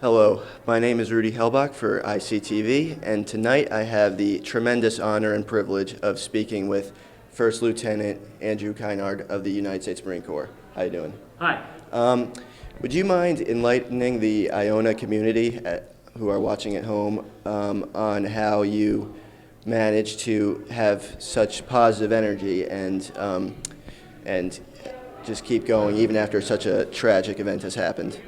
Hello, my name is Rudy Helbock for ICTV, and tonight I have the tremendous honor and privilege of speaking with First Lieutenant Andrew Kinard of the United States Marine Corps. How you doing? Hi. Would you mind enlightening the Iona community who are watching at home on how you managed to have such positive energy and just keep going even after such a tragic event has happened?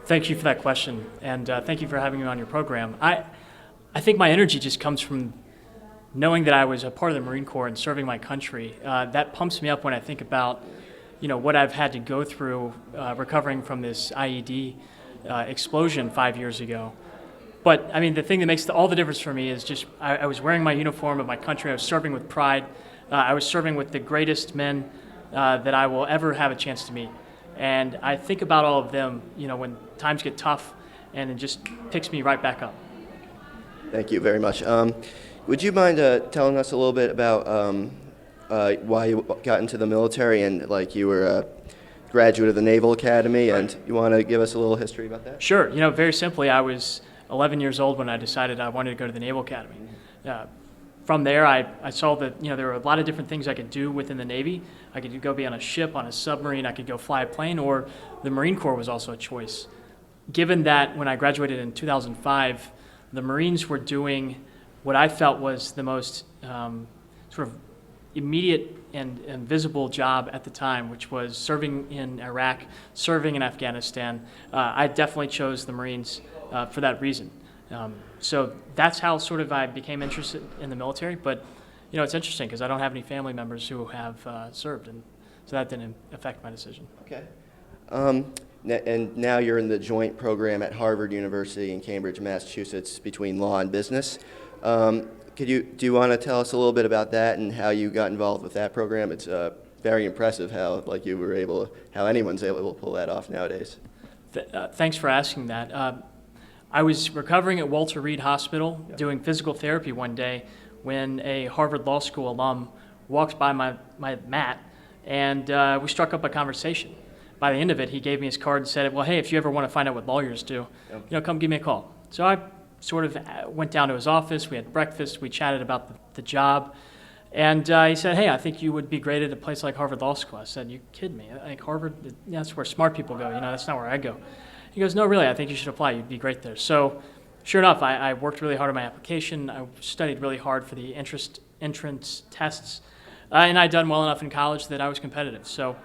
Thank you for that question, and thank you for having me on your program. I think my energy just comes from knowing that I was a part of the Marine Corps and serving my country. That pumps me up when I think about, what I've had to go through recovering from this IED explosion 5 years ago. But I mean, the thing that makes all the difference for me is just I was wearing my uniform of my country. I was serving with pride. I was serving with the greatest men that I will ever have a chance to meet. And I think about all of them, when times get tough, and it just picks me right back up. Thank you very much. Would you mind telling us a little bit about why you got into the military and you were a graduate of the Naval Academy, and you want to give us a little history about that? Sure. Very simply, I was 11 years old when I decided I wanted to go to the Naval Academy. From there, I saw that there were a lot of different things I could do within the Navy. I could go be on a ship, on a submarine, I could go fly a plane, or the Marine Corps was also a choice. Given that when I graduated in 2005, the Marines were doing what I felt was the most sort of immediate and visible job at the time, which was serving in Iraq, serving in Afghanistan. I definitely chose the Marines for that reason. So that's how sort of I became interested in the military. But, it's interesting because I don't have any family members who have served, and so that didn't affect my decision. Okay. And now you're in the joint program at Harvard University in Cambridge, Massachusetts, between law and business. Do you want to tell us a little bit about that and how you got involved with that program? It's very impressive how anyone's able to pull that off nowadays. Thanks for asking that. I was recovering at Walter Reed Hospital doing physical therapy one day when a Harvard Law School alum walked by my mat, and we struck up a conversation. By the end of it, he gave me his card and said, well, hey, if you ever want to find out what lawyers do, come give me a call. So I sort of went down to his office, we had breakfast, we chatted about the job, and he said, hey, I think you would be great at a place like Harvard Law School. I said, you kidding me? Like Harvard, that's where smart people go, that's not where I go. He goes, no, really, I think you should apply. You'd be great there. So sure enough, I worked really hard on my application. I studied really hard for the entrance tests, and I'd done well enough in college that I was competitive. So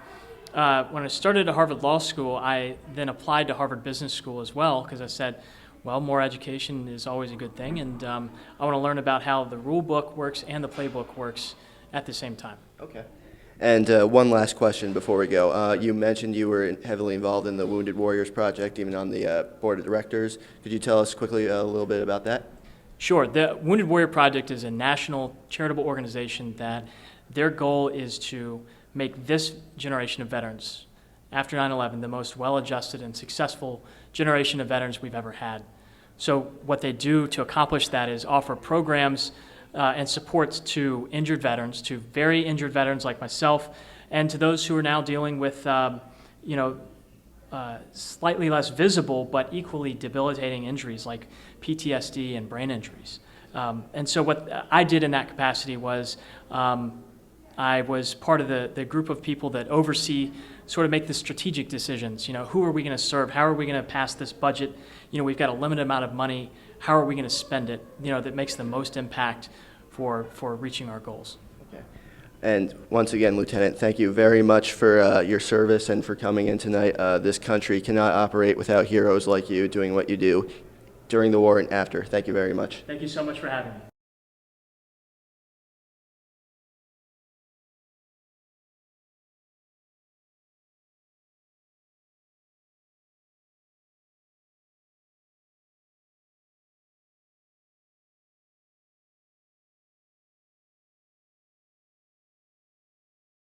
when I started at Harvard Law School, I then applied to Harvard Business School as well, because I said, well, more education is always a good thing, and I want to learn about how the rule book works and the playbook works at the same time. Okay. And one last question before we go. You mentioned you were heavily involved in the Wounded Warriors Project, even on the board of directors. Could you tell us quickly a little bit about that? Sure. The Wounded Warrior Project is a national charitable organization that their goal is to make this generation of veterans, after 9/11, the most well-adjusted and successful generation of veterans we've ever had. So what they do to accomplish that is offer programs and supports to injured veterans, to very injured veterans like myself, and to those who are now dealing with, slightly less visible but equally debilitating injuries like PTSD and brain injuries. And so what I did in that capacity was I was part of the group of people that oversee, sort of make the strategic decisions. Who are we going to serve? How are we going to pass this budget? We've got a limited amount of money. How are we going to spend it? That makes the most impact for reaching our goals. Okay. And once again, Lieutenant, thank you very much for your service and for coming in tonight. This country cannot operate without heroes like you doing what you do during the war and after. Thank you very much. Thank you so much for having me.